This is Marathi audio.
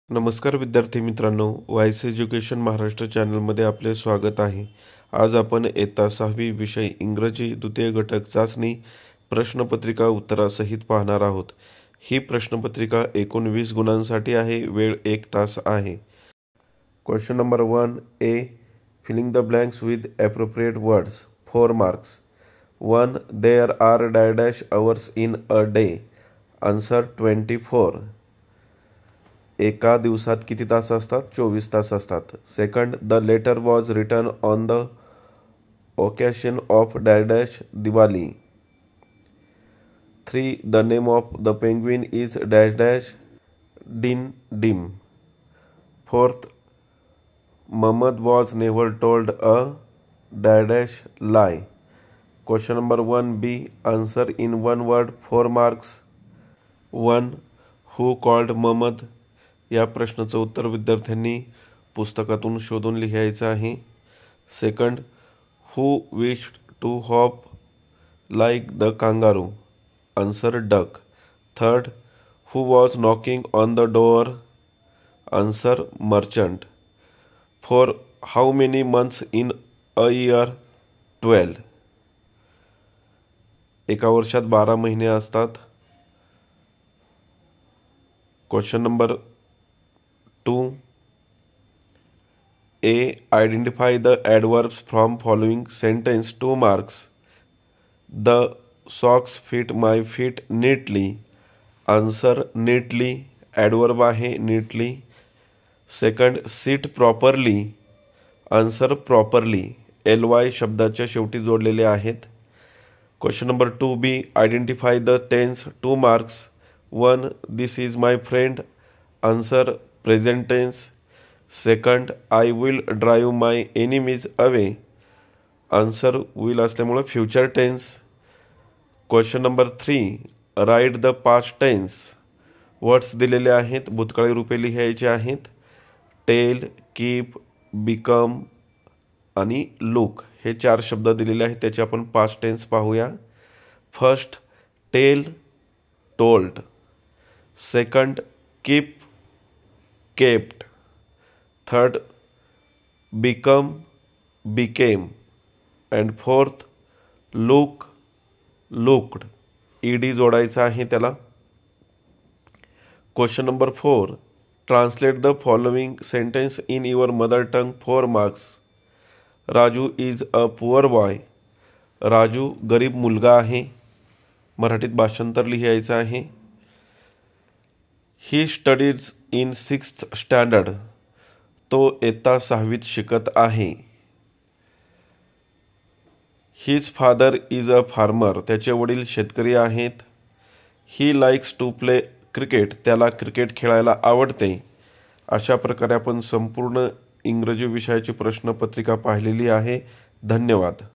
नमस्कार विद्यार्थी मित्रांनो, वाईस एज्युकेशन महाराष्ट्र चॅनलमध्ये आपले स्वागत आहे। आज आपण इयत्ता 6वी विषय इंग्रजी द्वितीय घटक चाचणी प्रश्नपत्रिका उत्तरासहित पाहणार आहोत। ही प्रश्नपत्रिका 19 गुणांसाठी आहे। वेळ 1 तास आहे। Question number 1 A, filling the blanks with appropriate words, 4 marks. 1. There are dash hours in a day, answer 24। एका दिवसात किती तास असतात? 24 तास असतात। Second, the letter was written on the occasion of dash Diwali. 3. The name of the penguin is dash Din Dim. 4th, Muhammad was never told a dash lie. Question number 1b, answer in one word, 4 marks. 1. Who called Muhammad? या प्रश्नाचं उत्तर विद्यार्थ्यांनी पुस्तकातून शोधून लिहायचं आहे। Second, who wished to hop like the kangaroo, answer duck. Third, who was knocking on the door, answer merchant. 4. How many months in a year, 12। एका वर्षात 12 महिने असतात। Question number 2 A, identify the adverbs from following sentence, 2 marks. The socks fit my feet neatly, answer neatly, adverb आहे neatly. Second, sit properly, answer properly, ly शब्दाच्या शेवटी जोडलेले आहेत। Question number 2b, identify the tense, 2 marks. 1. This is my friend, answer present tense. Second, I will drive my enemies away, answer will असल्यामुळे future tense. Question number 3, write the past tense. Words दिलेले आहेत, भूतकाळी रूपे लिहायचे आहेत। टेल, कीप, बिकम आणि लुक हे 4 शब्द दिलेले आहेत, त्याचे आपण पास्ट टेन्स पाहूया। First, tell, told. Second, keep, kept. Third, become, became. And fourth, look, looked, ED जोडायचा आहे त्याला। Question number 4, translate the following sentence in your mother tongue, 4 marks. Raju is a poor boy, Raju गरीब मुलगा आहे, मराठीत भाषांतर लिहायचं आहे। He studies in 6th standard, तो इयत्ता 6वीत शिकत आहे। His father is a farmer, त्याचे वडील शेतकरी आहेत। He likes to play cricket, त्याला क्रिकेट खेळायला आवडते। अशा प्रकारे आपण संपूर्ण इंग्रजी विषयाची प्रश्नपत्रिका पाहिलेली आहे। धन्यवाद।